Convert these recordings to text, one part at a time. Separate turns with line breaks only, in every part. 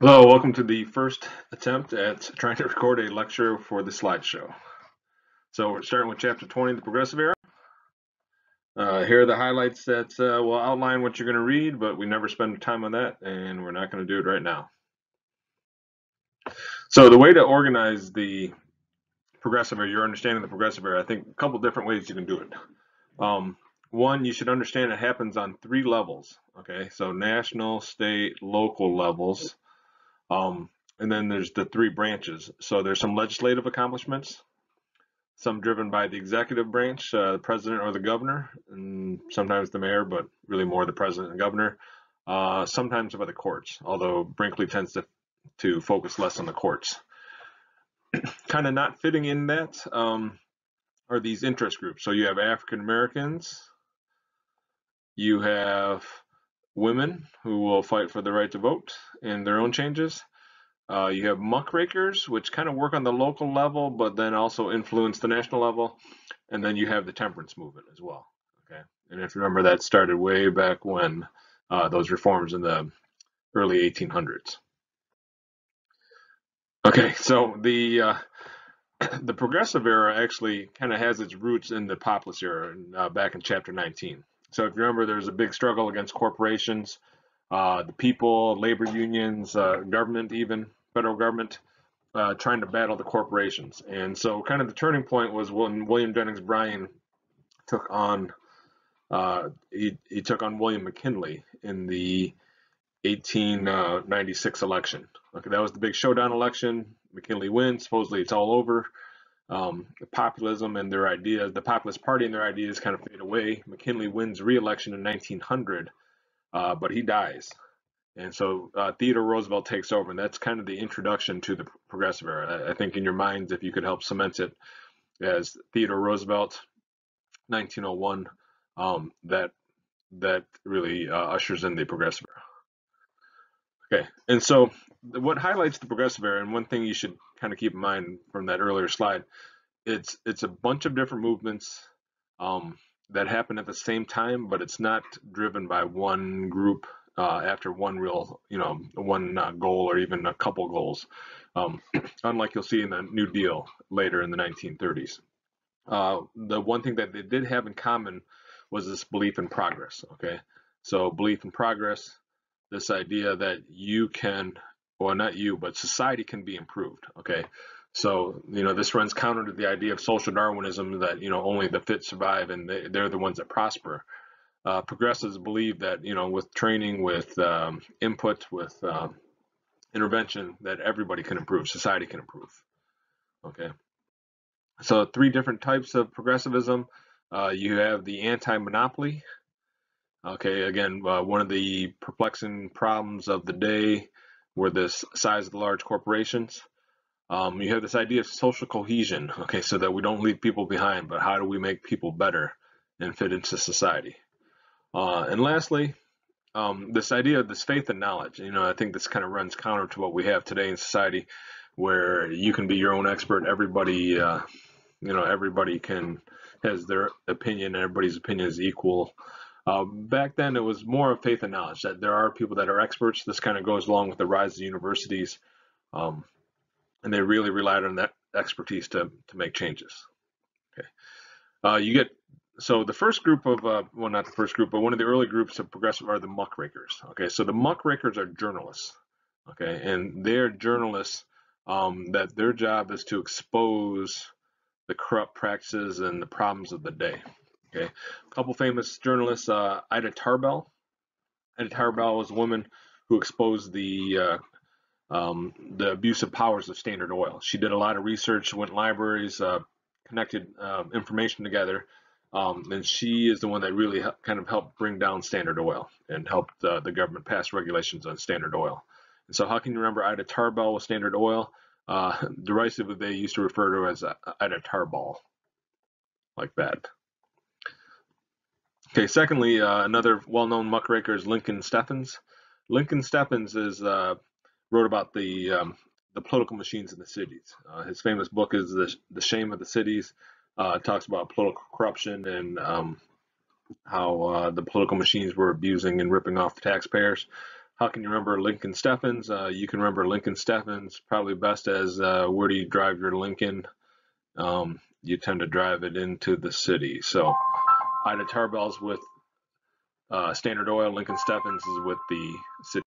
Hello, welcome to the first attempt at trying to record a lecture for the slideshow. So we're starting with chapter 20, the Progressive Era. Here are the highlights that will outline what you're going to read, but we never spend time on that, and we're not going to do it right now. So the way to organize the Progressive Era, your understanding of the Progressive Era, I think a couple different ways you can do it. One, you should understand it happens on three levels, okay? So national, state, local levels. And then there's the three branches. So there's some legislative accomplishments, some driven by the executive branch, the president or the governor, and sometimes the mayor, but really more the president and governor. Sometimes by the courts, although Brinkley tends to focus less on the courts. Kind of not fitting in that are these interest groups. So you have African Americans, you have women who will fight for the right to vote and their own changes. You have muckrakers, which kind of work on the local level, but then also influence the national level. And then you have the temperance movement as well. Okay, and if you remember, that started way back when those reforms in the early 1800s. Okay, so the progressive era actually kind of has its roots in the populist era back in chapter 19. So if you remember, there's a big struggle against corporations, the people, labor unions, government, even federal government, trying to battle the corporations. And so kind of the turning point was when William Jennings Bryan took on he took on William McKinley in the 1896 election. Okay, that was the big showdown election. McKinley wins. Supposedly it's all over. The populism and their ideas, the Populist Party and their ideas kind of fade away. McKinley wins re-election in 1900, but he dies. And so Theodore Roosevelt takes over, and that's kind of the introduction to the progressive era. I think in your minds, if you could help cement it as Theodore Roosevelt, 1901, that really ushers in the progressive era. Okay, and so what highlights the progressive era, and one thing you should kind of keep in mind from that earlier slide, it's a bunch of different movements that happen at the same time, but it's not driven by one group after one real, one goal or even a couple goals, unlike you'll see in the New Deal later in the 1930s. The one thing that they did have in common was this belief in progress. Okay, so belief in progress, this idea that you can, well, not you, but society can be improved. Okay, so this runs counter to the idea of social Darwinism that only the fit survive and they're the ones that prosper. Progressives believe that with training, with input, with intervention, that everybody can improve, society can improve. Okay, so three different types of progressivism. You have the anti-monopoly. Okay, again, one of the perplexing problems of the day were the size of the large corporations. You have this idea of social cohesion, okay, so that we don't leave people behind, but how do we make people better and fit into society? And lastly, this idea of this faith and knowledge. I think this kind of runs counter to what we have today in society, where you can be your own expert. Everybody, everybody has their opinion, and everybody's opinion is equal. Back then, it was more of faith and knowledge that there are people that are experts. This kind of goes along with the rise of universities, and they really relied on that expertise to make changes. Okay, you get so the first group of well, not the first group, but one of the early groups of progressive are the muckrakers. Okay, so the muckrakers are journalists. Okay, and they're journalists that their job is to expose the corrupt practices and the problems of the day. Okay, a couple famous journalists, Ida Tarbell. Ida Tarbell was a woman who exposed the abusive powers of Standard Oil. She did a lot of research, went to libraries, connected information together, and she is the one that really kind of helped bring down Standard Oil and helped the government pass regulations on Standard Oil. And so, how can you remember Ida Tarbell with Standard Oil? Derisively, they used to refer to her as Ida Tarball, like that. Okay, secondly, another well-known muckraker is Lincoln Steffens. Lincoln Steffens wrote about the political machines in the cities. His famous book is the Shame of the Cities. It talks about political corruption and how the political machines were abusing and ripping off the taxpayers. how can you remember Lincoln Steffens? You can remember Lincoln Steffens probably best as where do you drive your Lincoln? You tend to drive it into the city. So Ida Tarbell's with Standard Oil, Lincoln Steffens is with the city.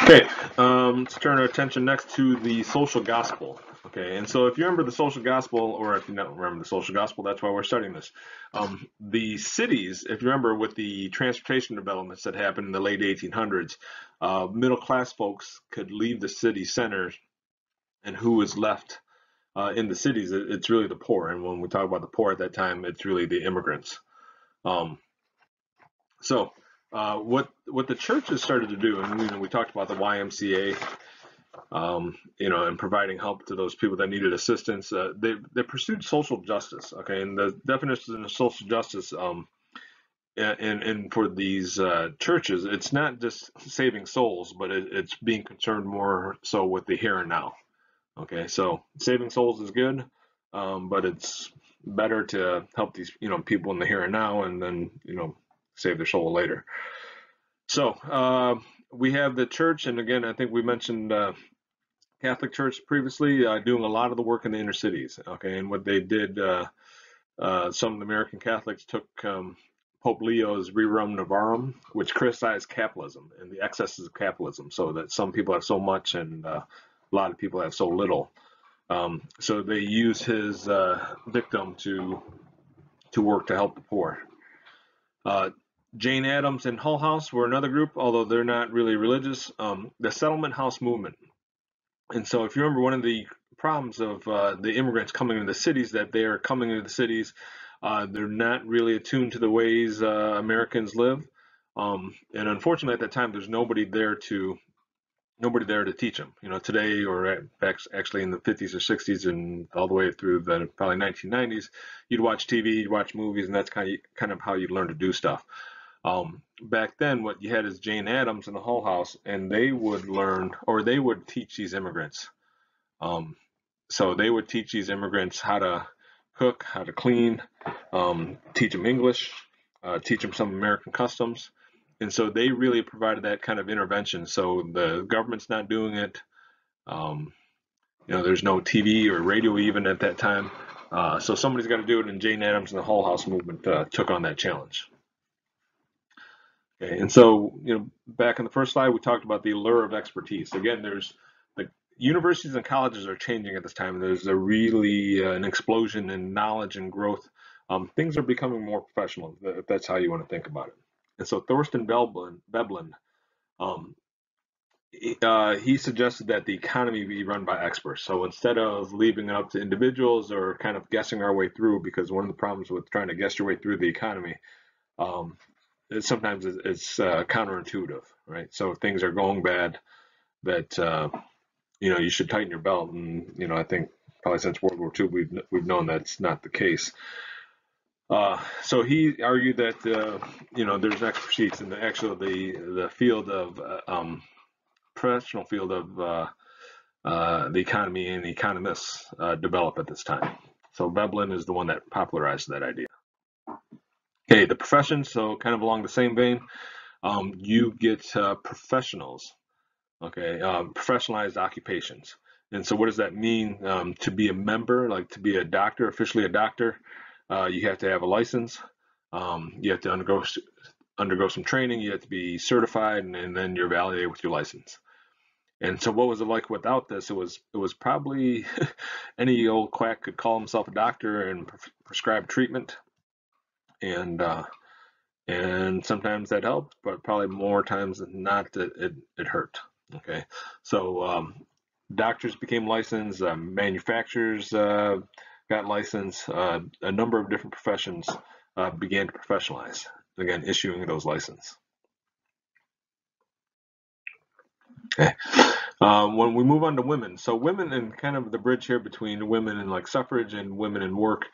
Okay, let's turn our attention next to the social gospel. Okay, and so if you remember the social gospel, or if you don't remember the social gospel, that's why we're studying this. The cities, if you remember with the transportation developments that happened in the late 1800s, middle class folks could leave the city centers, and who was left in the cities, it's really the poor. And when we talk about the poor at that time, it's really the immigrants. What the churches started to do, and we talked about the YMCA, and providing help to those people that needed assistance. They pursued social justice. Okay, and the definition of social justice, and for these churches, it's not just saving souls, but it's being concerned more so with the here and now. Okay, so saving souls is good, but it's better to help these people in the here and now, and then save their soul later. So we have the church, and again, I think we mentioned Catholic Church previously, doing a lot of the work in the inner cities. Okay, and what they did, some of the American Catholics took Pope Leo's Rerum Novarum, which criticized capitalism and the excesses of capitalism, so that some people have so much and a lot of people have so little. So they use his dictum to work to help the poor. Jane Addams and Hull House were another group, although they're not really religious. The Settlement House movement. And so if you remember, one of the problems of the immigrants coming into the cities, that they are coming into the cities, they're not really attuned to the ways Americans live. And unfortunately, at that time, there's nobody there to teach them. Today, or actually in the 50s or 60s and all the way through the probably 1990s, you'd watch TV, you'd watch movies, and that's kind of how you'd learn to do stuff. Back then, what you had is Jane Addams and the Hull House, and they would learn, or they would teach these immigrants. So they would teach these immigrants how to cook, how to clean, teach them English, teach them some American customs. And so they really provided that kind of intervention. So the government's not doing it. There's no TV or radio even at that time. So somebody's got to do it, and Jane Addams and the Hull House movement took on that challenge. Okay, and so back in the first slide, we talked about the allure of expertise. Again, there's the universities and colleges are changing at this time. There's a really an explosion in knowledge and growth. Things are becoming more professional, if that's how you want to think about it. And so Thorstein Veblen, he suggested that the economy be run by experts. So instead of leaving it up to individuals or kind of guessing our way through, because one of the problems with trying to guess your way through the economy, sometimes it's counterintuitive, right? So if things are going bad, that you should tighten your belt. And I think probably since World War II, we've known that's not the case. So he argued that there's expertise in the field of professional field of the economy, and the economists develop at this time. So Veblen is the one that popularized that idea. Okay, the professions. So kind of along the same vein, you get professionals. Okay, professionalized occupations. And so what does that mean? To be a member, like to be a doctor, officially a doctor, you have to have a license. You have to undergo some training. You have to be certified, and then you're validated with your license. And so what was it like without this? It was probably any old quack could call himself a doctor and prescribe treatment, and sometimes that helped, but probably more times than not it hurt. Okay, so doctors became licensed, manufacturers got licensed, a number of different professions began to professionalize, again, issuing those licenses. Okay. When we move on to women, so women, and kind of the bridge here between women and like suffrage and women in work,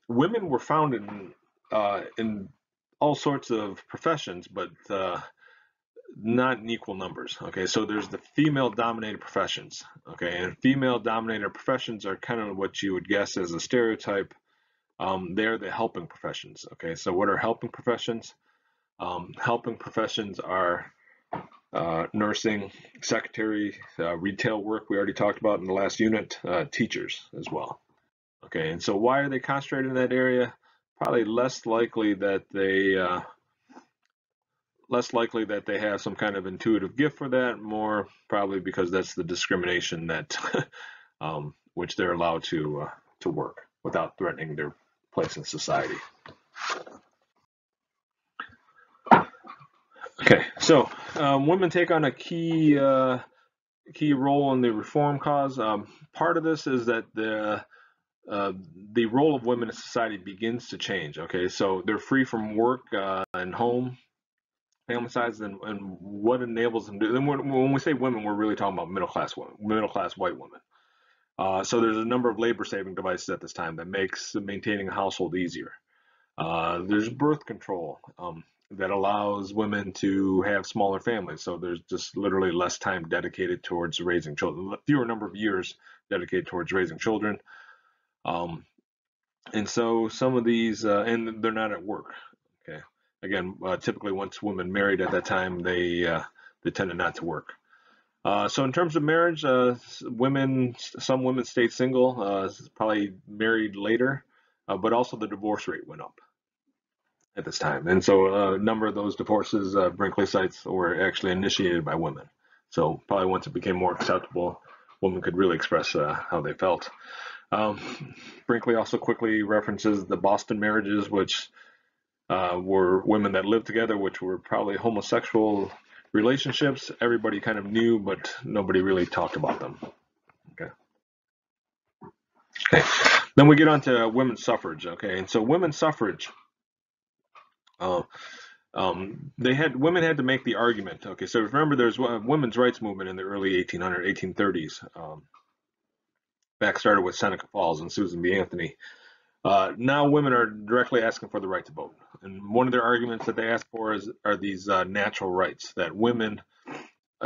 women were found in all sorts of professions, but not in equal numbers. Okay, so there's the female-dominated professions. Okay, and female-dominated professions are kind of what you would guess as a stereotype. They're the helping professions. Okay, so what are helping professions? Helping professions are nursing, secretary, retail work, we already talked about in the last unit, teachers as well. Okay, and so why are they concentrated in that area? Probably less likely that they have some kind of intuitive gift for that, more probably because that's the discrimination that which they're allowed to work without threatening their place in society. Okay, so women take on a key role in the reform cause. Part of this is that the role of women in society begins to change. Okay, so they're free from work and home, family sides, and what enables them to do. And when we say women, we're really talking about middle class women, middle class white women. So there's a number of labor saving devices at this time that makes maintaining a household easier. There's birth control that allows women to have smaller families. So there's just literally less time dedicated towards raising children, fewer number of years dedicated towards raising children. And so some of these, and they're not at work. Okay. Again, typically once women married at that time, they tended not to work. So in terms of marriage, some women stayed single, probably married later, but also the divorce rate went up at this time. And so a number of those divorces, Brinkley cites, were actually initiated by women. So probably once it became more acceptable, women could really express how they felt. Brinkley also quickly references the Boston marriages, which were women that lived together, which were probably homosexual relationships. Everybody kind of knew, but nobody really talked about them. Okay. Okay. Then we get on to women's suffrage. Okay. And so women's suffrage, women had to make the argument. Okay. So remember, there's a women's rights movement in the early 1830s. Back started with Seneca Falls and Susan B. Anthony. Now women are directly asking for the right to vote. And one of their arguments that they ask for are these natural rights, that women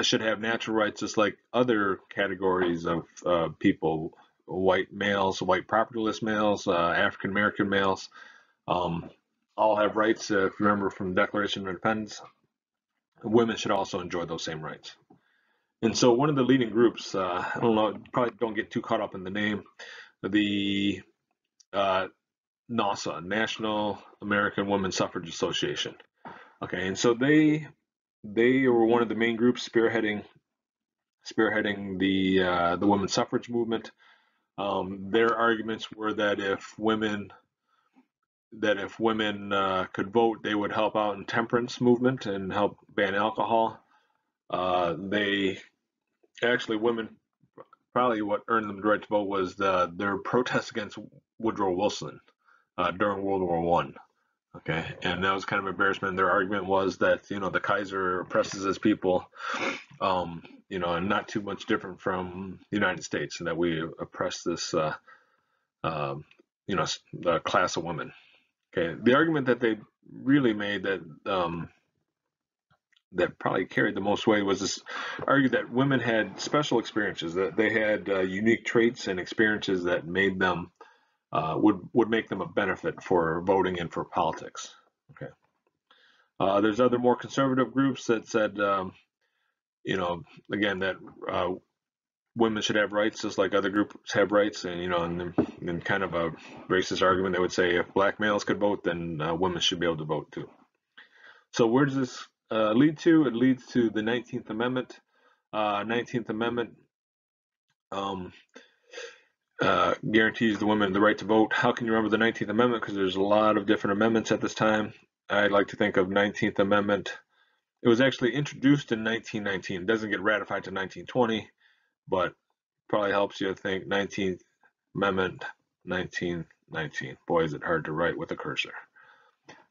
should have natural rights just like other categories of people, white males, white propertyless males, African American males, all have rights. If you remember from the Declaration of Independence, women should also enjoy those same rights. And so one of the leading groups, I don't know, probably don't get too caught up in the name, the NAWSA, National American Women's Suffrage Association. Okay, and so they were one of the main groups spearheading the women's suffrage movement. Their arguments were that if women could vote, they would help out in temperance movement and help ban alcohol. Women, probably what earned them the right to vote was their protest against Woodrow Wilson during World War One. Okay, and that was kind of embarrassment. Their argument was that the Kaiser oppresses his people, and not too much different from the United States, and that we oppress this, the class of women. Okay, the argument that they really made that probably carried the most weight was this argued that women had special experiences, that they had unique traits and experiences that made them would make them a benefit for voting and for politics. Okay. There's other more conservative groups that said, again, that women should have rights just like other groups have rights, and then kind of a racist argument, they would say if black males could vote, then women should be able to vote too. So where does this lead to? It leads to the 19th Amendment. 19th Amendment guarantees the women the right to vote. How can you remember the 19th Amendment? Because there's a lot of different amendments at this time. I'd like to think of 19th Amendment. It was actually introduced in 1919. It doesn't get ratified to 1920, but probably helps you think 19th Amendment, 1919. Boy, is it hard to write with a cursor.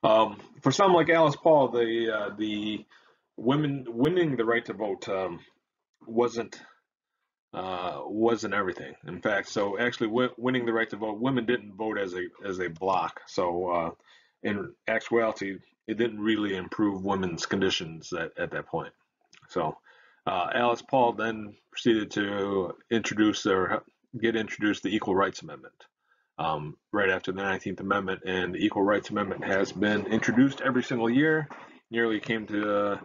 For some like Alice Paul, the women winning the right to vote wasn't everything. In fact, so actually winning the right to vote, women didn't vote as a block. So in actuality, it didn't really improve women's conditions at that point. So Alice Paul then proceeded to get introduced the Equal Rights Amendment right after the 19th Amendment, and the Equal Rights Amendment has been introduced every single year nearly came to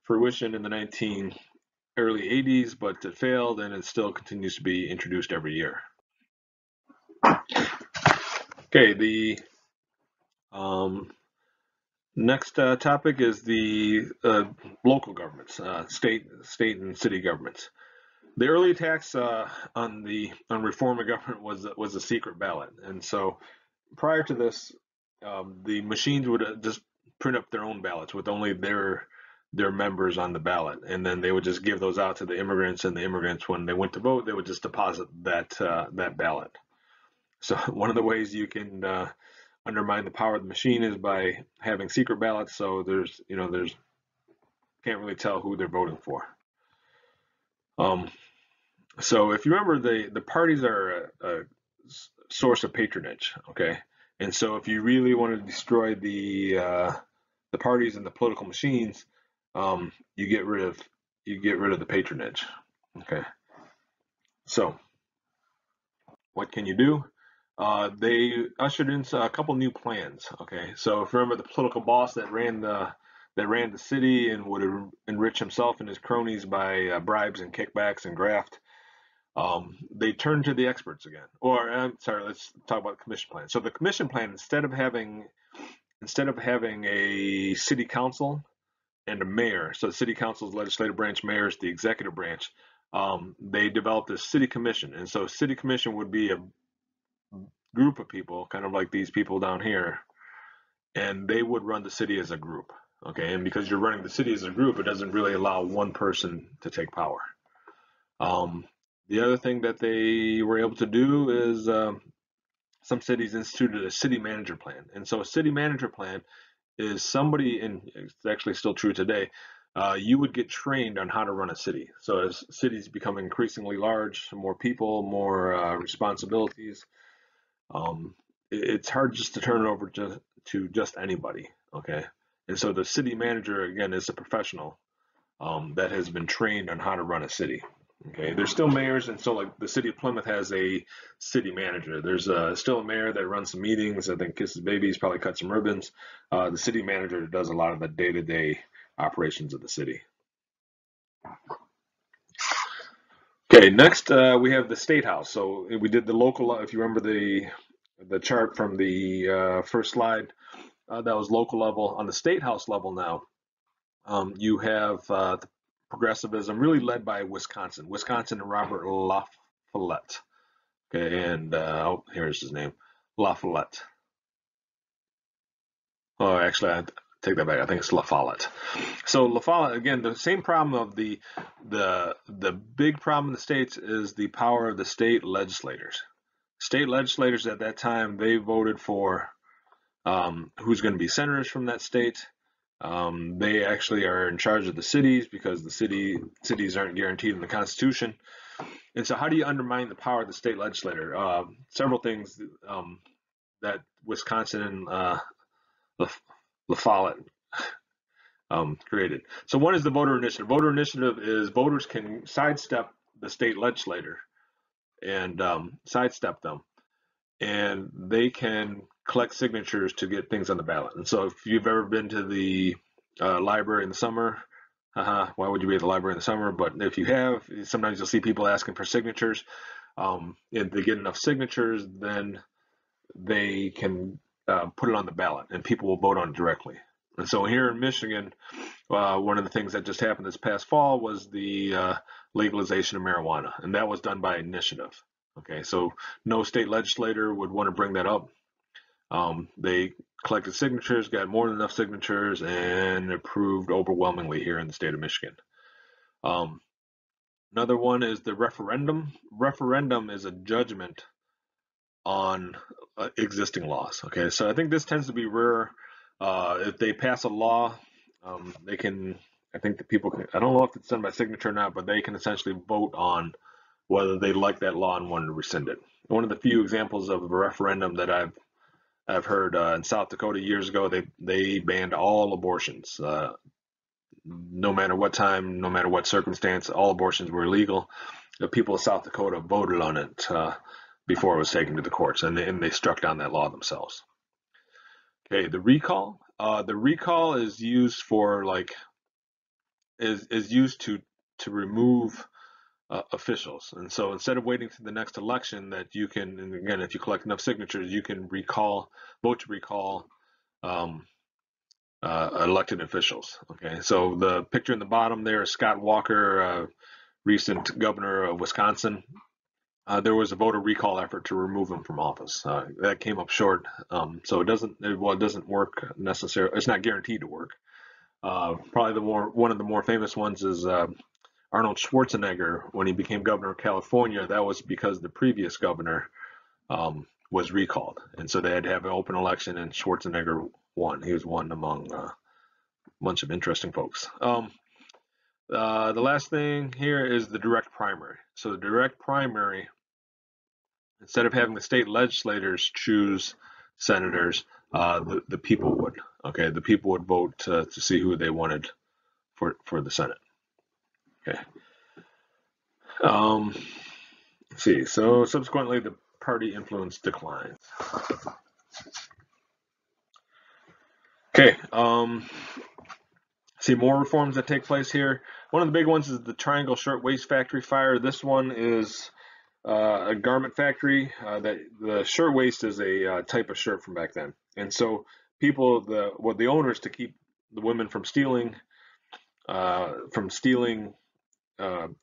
fruition in the early 80s, but it failed, and it still continues to be introduced every year. Okay, the next topic is the local governments, state and city governments. The early attacks on reform of government was a secret ballot, and so prior to this, the machines would just print up their own ballots with only their members on the ballot, and then they would just give those out to the immigrants, and the immigrants, when they went to vote, they would just deposit that ballot. So one of the ways you can undermine the power of the machine is by having secret ballots. So there's can't really tell who they're voting for. So if you remember, the parties are a source of patronage, okay? And so if you really want to destroy the parties and the political machines, you get rid of the patronage, okay? So what can you do? They ushered in a couple new plans. Okay, so if you remember the political boss that ran the city and would enrich himself and his cronies by bribes and kickbacks and graft, they turned to the experts again. Or I'm sorry, let's talk about the commission plan. So the commission plan, instead of having a city council and a mayor, so the city council is the legislative branch, mayor is the executive branch. They developed a city commission, and so city commission would be a group of people, kind of like these people down here, and they would run the city as a group. Okay, and because you're running the city as a group, it doesn't really allow one person to take power. The other thing that they were able to do is some cities instituted a city manager plan, and so a city manager plan is somebody, and it's actually still true today. You would get trained on how to run a city. So as cities become increasingly large, more people, more responsibilities, it's hard just to turn it over to just anybody, okay? And so the city manager, again, is a professional that has been trained on how to run a city, okay? There's still mayors, and so like the city of Plymouth has a city manager. There's still a mayor that runs some meetings, I think kisses babies, probably cuts some ribbons. The city manager does a lot of the day-to-day operations of the city. Okay, next we have the state house. So we did the local, if you remember the chart from the first slide, that was local level. On the state house level now, you have the progressivism really led by Wisconsin and Robert La Follette. Okay, and oh, here's his name, La Follette. Oh, actually, I take that back. I think it's La Follette. So La Follette, again, the same problem of the big problem in the states is the power of the state legislators. State legislators at that time, they voted for who's going to be senators from that state. They actually are in charge of the cities because the cities aren't guaranteed in the Constitution. And so how do you undermine the power of the state legislator? Several things that Wisconsin and La Follette created. So one is the voter initiative. Voter initiative is voters can sidestep the state legislator and sidestep them, and they can collect signatures to get things on the ballot. And so if you've ever been to the library in the summer, why would you be at the library in the summer? But if you have, sometimes you'll see people asking for signatures. If they get enough signatures, then they can put it on the ballot, and people will vote on it directly. And so here in Michigan, one of the things that just happened this past fall was the legalization of marijuana, and that was done by initiative. Okay, so no state legislator would want to bring that up. They collected signatures, got more than enough signatures, and approved overwhelmingly here in the state of Michigan. Another one is the referendum. Referendum is a judgment on existing laws. Okay, so I think this tends to be rare. If they pass a law, they can, I think the people can, I don't know if it's done by signature or not, but they can essentially vote on whether they like that law and want to rescind it. One of the few examples of a referendum that I've heard in South Dakota years ago, they banned all abortions. No matter what time, no matter what circumstance, all abortions were illegal. The people of South Dakota voted on it before it was taken to the courts, and they struck down that law themselves. Okay, the recall. The recall is used for like is used to remove officials, and so instead of waiting to the next election, that you can, and again, if you collect enough signatures, you can vote to recall um, elected officials. Okay, so the picture in the bottom there is Scott Walker, recent governor of Wisconsin. There was a voter recall effort to remove him from office. That came up short, so it doesn't work necessarily. It's not guaranteed to work. Probably one of the more famous ones is Arnold Schwarzenegger when he became governor of California. That was because the previous governor was recalled, and so they had to have an open election, and Schwarzenegger won. He was one among a bunch of interesting folks. The last thing here is the direct primary. So the direct primary, instead of having the state legislators choose senators, the people would. Okay, the people would vote to see who they wanted for the Senate. Okay. Let's see. So subsequently, the party influence declines. Okay. See more reforms that take place here. One of the big ones is the Triangle Shirtwaist Factory fire. This one is a garment factory. That the shirtwaist is a type of shirt from back then, and so the owners, to keep the women from stealing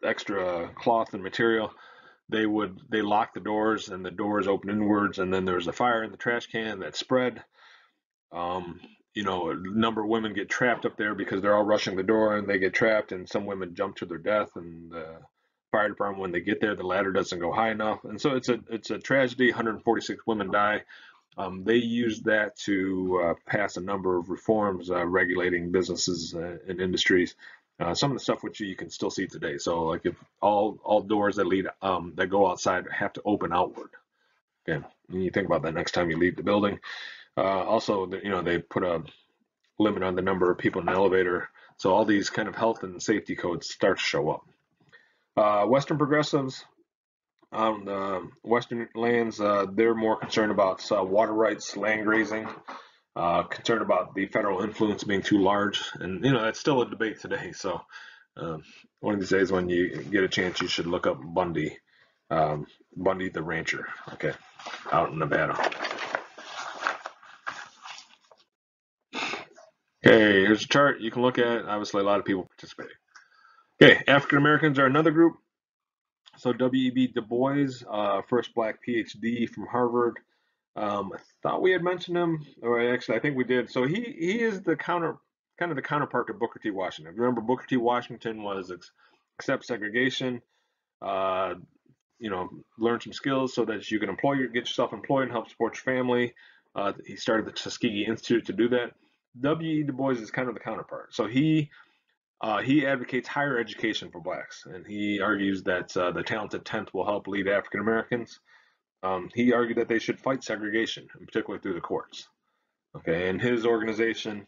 extra cloth and material, they lock the doors, and the doors open inwards, and then there's a fire in the trash can that spread. Um, a number of women get trapped up there because they're all rushing the door, and they get trapped, and some women jump to their death, and the fire department, when they get there, the ladder doesn't go high enough, and so it's a tragedy. 146 women die. They used that to pass a number of reforms regulating businesses and industries. Some of the stuff which you can still see today. So, like, if all doors that lead that go outside have to open outward. Okay, and you think about that next time you leave the building. Also, they put a limit on the number of people in an elevator. So all these kind of health and safety codes start to show up. Western progressives on the western lands, they're more concerned about water rights, land grazing, concerned about the federal influence being too large, and that's still a debate today. So one of these days, when you get a chance, you should look up Bundy, Bundy the rancher. Okay, out in Nevada. Okay, here's a chart you can look at. Obviously, a lot of people participating. Okay, African Americans are another group. So W.E.B. Du Bois, first black PhD from Harvard. I thought we had mentioned him, or actually, I think we did. So he is the kind of the counterpart to Booker T. Washington. Remember, Booker T. Washington was accept segregation, uh, learn some skills so that you can get yourself employed and help support your family. He started the Tuskegee Institute to do that. W.E. Du Bois is kind of the counterpart. So he advocates higher education for blacks, and he argues that the talented 10th will help lead African Americans. He argued that they should fight segregation, and particularly through the courts. Okay, and his organization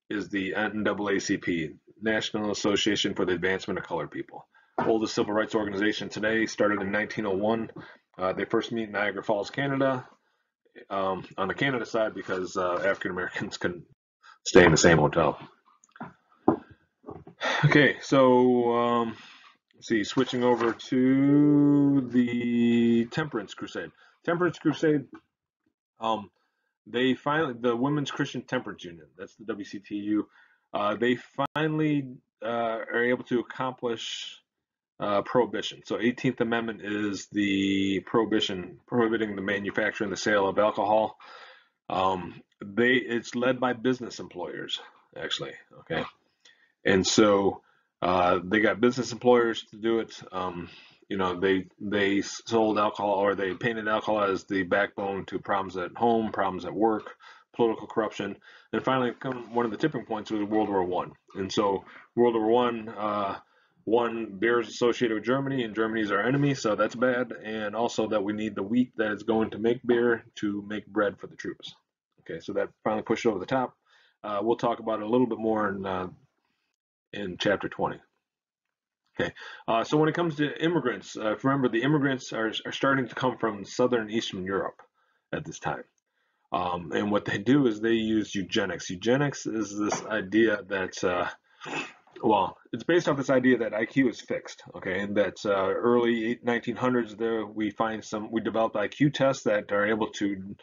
is the NAACP, National Association for the Advancement of Colored People. Oldest civil rights organization today, started in 1901. They first meet in Niagara Falls, Canada, on the Canada side, because African Americans couldn't stay in the same hotel. Okay, so let's see, switching over to the Temperance Crusade. Temperance Crusade, the Women's Christian Temperance Union, that's the WCTU, they finally are able to accomplish prohibition. So 18th Amendment is the prohibition prohibiting the manufacture and the sale of alcohol. It's led by business employers, actually. Okay, and so they got business employers to do it. They sold alcohol, or they painted alcohol as the backbone to problems at home, problems at work, political corruption, and finally, one of the tipping points was World War One. And so World War One, beer is associated with Germany, and Germany is our enemy, so that's bad. And also that we need the wheat that is going to make beer to make bread for the troops. Okay, so that finally pushed over the top. We'll talk about it a little bit more in chapter 20. Okay, so when it comes to immigrants, remember the immigrants are starting to come from Southern and Eastern Europe at this time. And what they do is they use eugenics. Eugenics is this idea that, well, it's based off this idea that IQ is fixed, okay, and that early 1900s there we developed IQ tests that are able to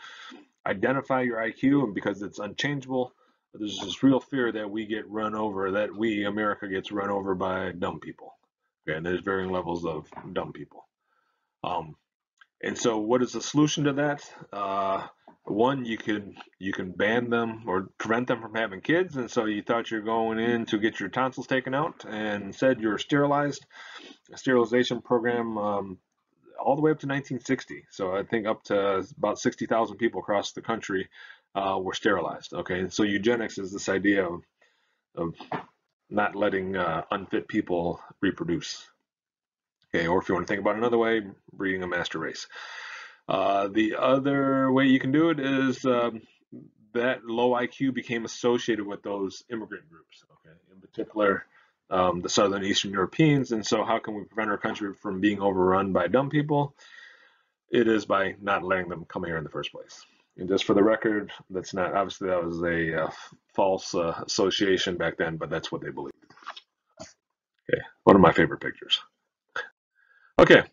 identify your IQ, and because it's unchangeable, there's this real fear that we get run over, that we, America, gets run over by dumb people. Okay, and there's varying levels of dumb people. Um, and so, what is the solution to that? One, you can ban them or prevent them from having kids. And so, you thought you're going in to get your tonsils taken out, and instead you're sterilized. A sterilization program all the way up to 1960. So I think up to about 60,000 people across the country were sterilized. Okay, and so eugenics is this idea of not letting unfit people reproduce. Okay, or if you want to think about it another way, breeding a master race. The other way you can do it is that low IQ became associated with those immigrant groups. Okay, in particular, the Southern Eastern Europeans. And so, how can we prevent our country from being overrun by dumb people? It is by not letting them come here in the first place. And just for the record, that's not obviously that was a false association back then, but that's what they believed. Okay, one of my favorite pictures. Okay,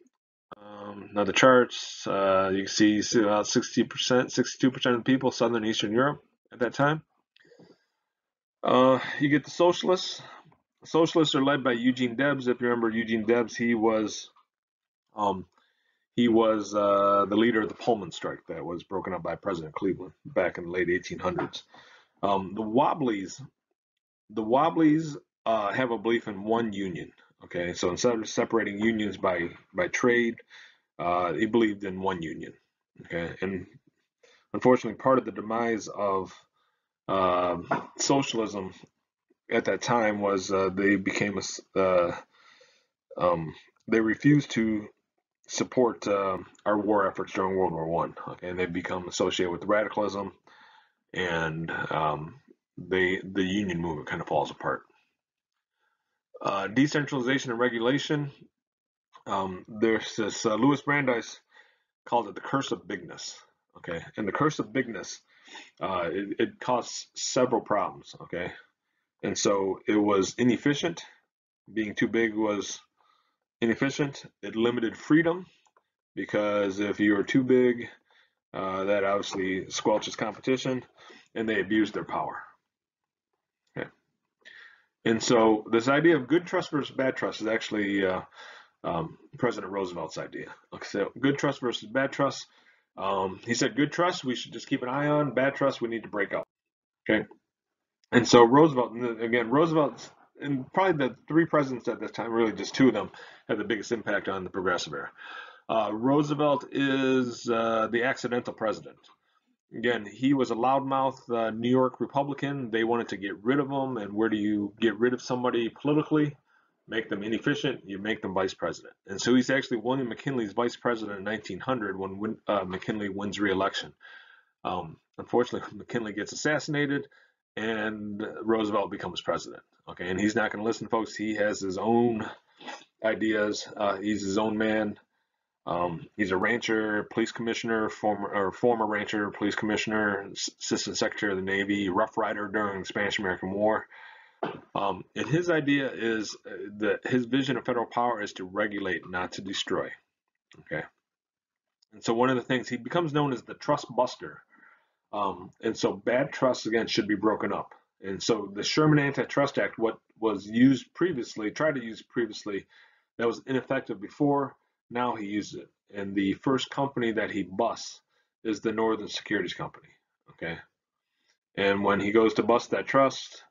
now the charts. You can see about 60%, 62% of the people, Southern Eastern Europe at that time. You get the socialists. Socialists are led by Eugene Debs. If you remember Eugene Debs, um, he was the leader of the Pullman strike that was broken up by President Cleveland back in the late 1800s. The Wobblies have a belief in one union. Okay, so instead of separating unions by trade, he believed in one union. Okay, and unfortunately, part of the demise of socialism at that time was they refused to support our war efforts during World War One. Okay, and they become associated with radicalism, and the union movement kind of falls apart. Decentralization and regulation. There's this Louis Brandeis called it the curse of bigness. Okay, and the curse of bigness it caused several problems. Okay, and so it was inefficient. Being too big was inefficient. It limited freedom because if you were too big, that obviously squelches competition, and they abused their power. Okay. And so this idea of good trust versus bad trust is actually President Roosevelt's idea. Okay, so good trust versus bad trust. He said good trust we should just keep an eye on. Bad trust we need to break up. Okay. And so Roosevelt, again, Roosevelt's, and probably the three presidents at this time, really just two of them, had the biggest impact on the progressive era. Roosevelt is the accidental president. Again, he was a loudmouth New York Republican. They wanted to get rid of him. And where do you get rid of somebody politically? Make them inefficient, you make them vice president. And so he's actually William McKinley's vice president in 1900 when McKinley wins re-election. Unfortunately, McKinley gets assassinated and Roosevelt becomes president. Okay, and he's not going to listen, folks. He has his own ideas. He's his own man. He's a rancher, police commissioner, former rancher, police commissioner, assistant secretary of the Navy, rough rider during the Spanish-American War. And his idea is that his vision of federal power is to regulate, not to destroy. Okay. And so one of the things, he becomes known as the trust buster. And so bad trusts, again, should be broken up. And so the Sherman Antitrust Act, what was used previously, tried to use previously, that was ineffective before, now he uses it. And the first company that he busts is the Northern Securities Company. Okay. And when he goes to bust that trust,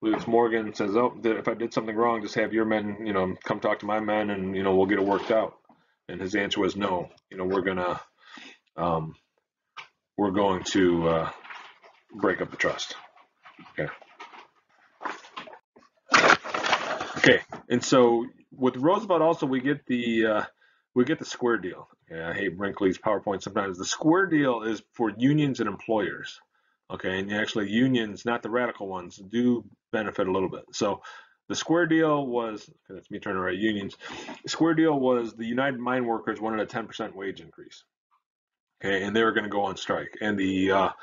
Louis Morgan says, "Oh, if I did something wrong, just have your men, come talk to my men, and we'll get it worked out." And his answer was, "No, we're going to break up the trust." Okay. Okay. And so with Roosevelt, also we get the square deal. Okay, I hate Brinkley's PowerPoint sometimes. The square deal is for unions and employers. Okay, and actually unions, not the radical ones, do benefit a little bit. So the square deal was, that's me trying to write unions. The square deal was the United Mine Workers wanted a 10% wage increase. okay, and they were going to go on strike, and the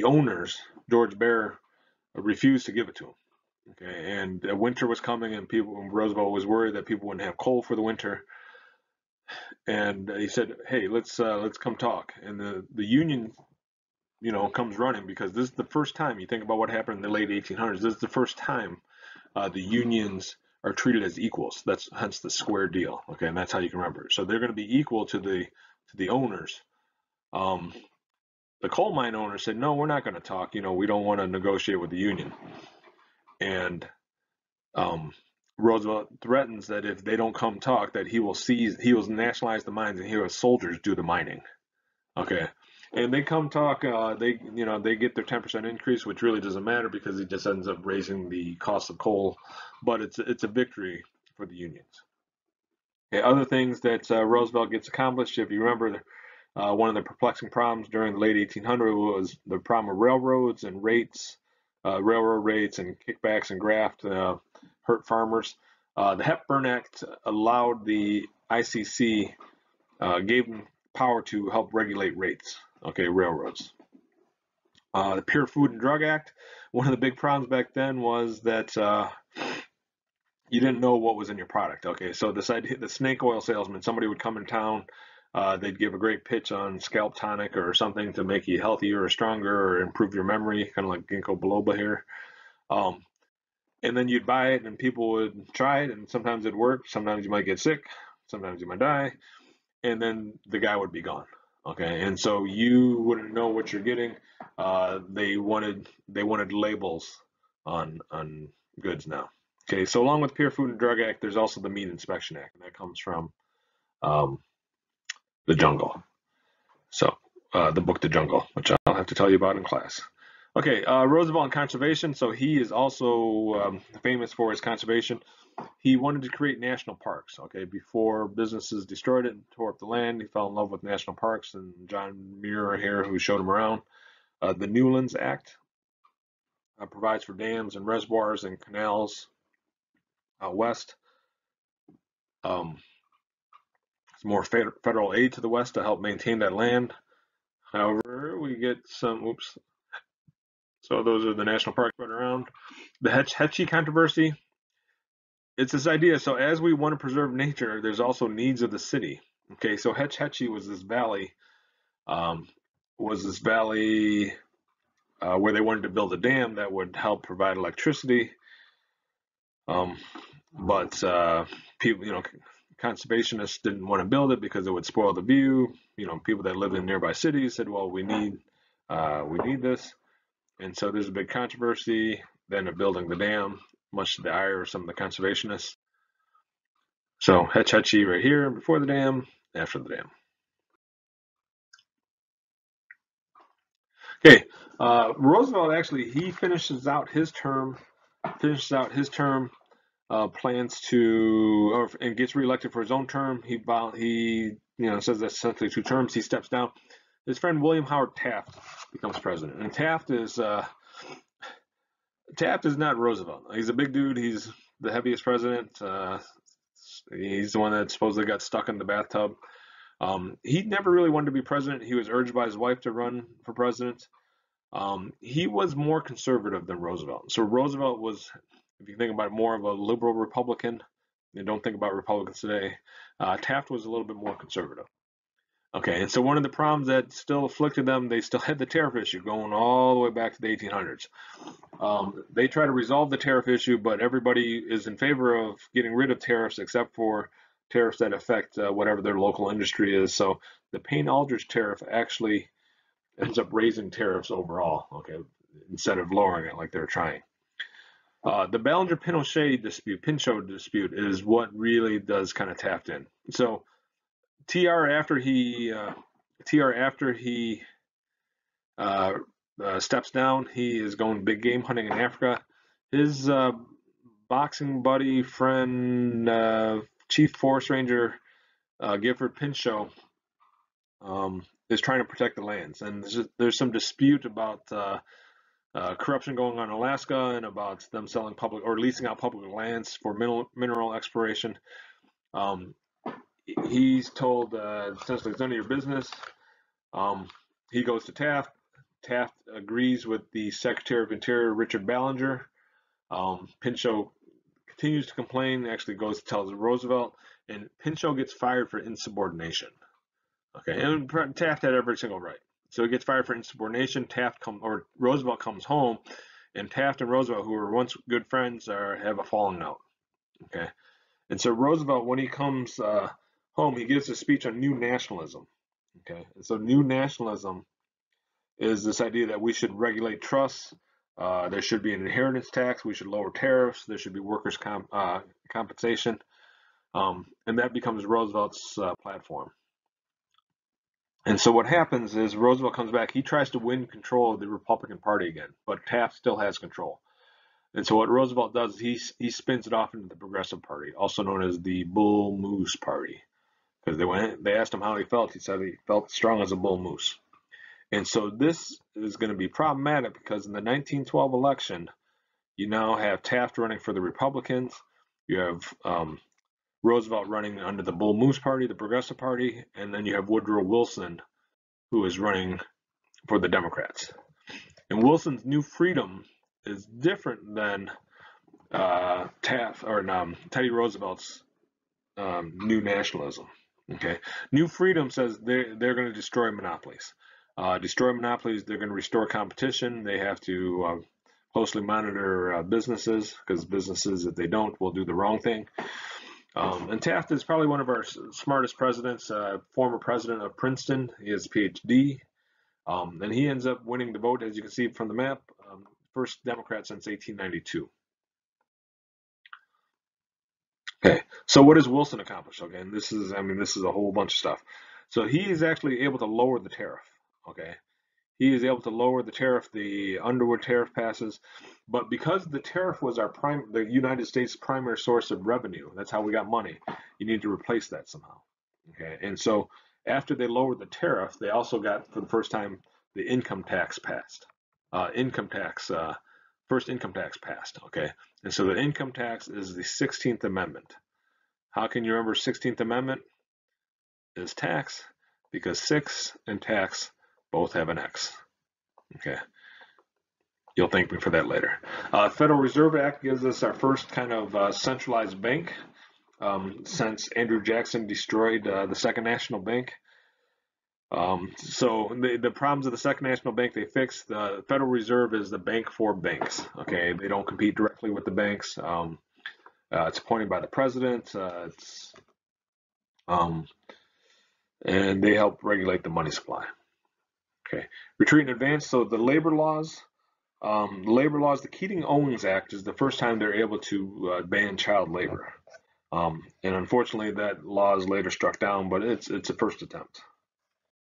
owners, George Bear, refused to give it to him. Okay, and winter was coming, and Roosevelt was worried that people wouldn't have coal for the winter, and he said, "Hey, let's come talk." And the union, comes running because this is the first time you think about what happened in the late 1800s. This is the first time the unions are treated as equals. That's hence the square deal. Okay, and that's how you can remember it. So they're going to be equal to the owners. Um, the coal mine owners said, "No, we're not going to talk. We don't want to negotiate with the union." And um, Roosevelt threatens that if they don't come talk, that he will nationalize the mines, and he will have soldiers do the mining. Okay, and they come talk. They get their 10% increase, which really doesn't matter because he just ends up raising the cost of coal, but it's a victory for the unions. Okay, other things that Roosevelt gets accomplished, if you remember, one of the perplexing problems during the late 1800s was the problem of railroads and rates, railroad rates and kickbacks and graft hurt farmers. The Hepburn Act allowed the ICC, gave them power to help regulate rates, okay, railroads. The Pure Food and Drug Act, one of the big problems back then was that you didn't know what was in your product. Okay, so the snake oil salesman, somebody would come in town, they'd give a great pitch on scalp tonic or something to make you healthier or stronger or improve your memory, kind of like ginkgo biloba here. Um, and then you'd buy it, and people would try it, and sometimes it'd work, sometimes you might get sick, sometimes you might die, and then the guy would be gone. Okay, and so you wouldn't know what you're getting. They wanted labels on goods now. Okay, so along with the Pure Food and Drug Act, there's also the Meat Inspection Act, and that comes from um, the Jungle. So the book The Jungle, which I'll have to tell you about in class. Okay, Roosevelt and conservation. So he is also famous for his conservation. He wanted to create national parks. Okay, before businesses destroyed it and tore up the land, he fell in love with national parks. And John Muir here, who showed him around. The Newlands Act provides for dams and reservoirs and canals out west. It's more federal aid to the west to help maintain that land. However, we get some, oops. So those are the national parks spread around. The Hetch Hetchy controversy. It's this idea. So as we want to preserve nature, there's also needs of the city. Okay, so Hetch Hetchy was this valley, um, where they wanted to build a dam that would help provide electricity. Um, but people, conservationists didn't want to build it because it would spoil the view. People that lived in nearby cities said, "Well, we need this," and so there's a big controversy then of building the dam, much to the ire of some of the conservationists. So Hetch Hetchy right here, before the dam, after the dam. Okay, Roosevelt actually he finishes out his term, plans to, and gets reelected for his own term. He says that's essentially 2 terms. He steps down. His friend William Howard Taft becomes president, and Taft is not Roosevelt. He's a big dude. He's the heaviest president. He's the one that supposedly got stuck in the bathtub. He never really wanted to be president. He was urged by his wife to run for president. He was more conservative than Roosevelt. So Roosevelt was, if you think about it, more of a liberal Republican. You don't think about Republicans today. Taft was a little bit more conservative. Okay, and so one of the problems that still afflicted them, they still had the tariff issue going all the way back to the 1800s. They try to resolve the tariff issue, but everybody is in favor of getting rid of tariffs except for tariffs that affect whatever their local industry is. So the Payne-Aldrich tariff actually ends up raising tariffs overall, okay, instead of lowering it like they're trying. The Ballinger-Pinchot dispute is what really does kind of Taft in. So TR after he steps down, he is going big game hunting in Africa. His boxing buddy, friend, Chief Forest Ranger Gifford Pinchot is trying to protect the lands, and there's some dispute about corruption going on in Alaska and about them selling public or leasing out public lands for mineral exploration. He's told essentially it's none of your business. He goes to Taft. Taft agrees with the Secretary of Interior, Richard Ballinger. Pinchot continues to complain, actually goes to tell Roosevelt, and Pinchot gets fired for insubordination. Okay, and Taft had every single right. So he gets fired for insubordination. Roosevelt comes home, and Taft and Roosevelt, who were once good friends, have a falling out. Okay, and so Roosevelt, when he comes home, he gives a speech on new nationalism. Okay, and so new nationalism is this idea that we should regulate trusts. There should be an inheritance tax. We should lower tariffs. There should be workers' compensation. And that becomes Roosevelt's platform. And so what happens is Roosevelt comes back. He tries to win control of the Republican Party again, but Taft still has control. And so what Roosevelt does is he spins it off into the Progressive Party, also known as the Bull Moose Party, because they asked him how he felt. He said he felt strong as a bull moose. And so this is going to be problematic because in the 1912 election, you now have Taft running for the Republicans. You have Roosevelt running under the Bull Moose Party, the Progressive Party, and then you have Woodrow Wilson, who is running for the Democrats. And Wilson's New Freedom is different than Teddy Roosevelt's New Nationalism. Okay, New Freedom says they're going to destroy monopolies. They're going to restore competition. They have to closely monitor businesses, because businesses, if they don't, will do the wrong thing. And Taft is probably one of our smartest presidents, former president of Princeton. He has a PhD, and he ends up winning the vote, as you can see from the map, first Democrat since 1892. Okay, so what does Wilson accomplish? Okay, and this is a whole bunch of stuff. So he is actually able to lower the tariff. Okay, he is able to lower the tariff. The Underwood tariff passes, but because the tariff was the United States' primary source of revenue, that's how we got money. You need to replace that somehow. Okay, and so after they lowered the tariff, they also got, for the first time, the income tax passed. First income tax passed. Okay, and so the income tax is the 16th Amendment. How can you remember 16th Amendment? Is tax, because 6 and tax both have an X. Okay, you'll thank me for that later. Federal Reserve Act gives us our first kind of centralized bank since Andrew Jackson destroyed the Second National Bank. So the problems of the Second National Bank they fixed. The Federal Reserve is the bank for banks. Okay, they don't compete directly with the banks. It's appointed by the president. And they help regulate the money supply. Okay, retreat in advance. So the labor laws, the Keating-Owens Act is the first time they're able to ban child labor. And unfortunately, that law is later struck down, but it's a first attempt.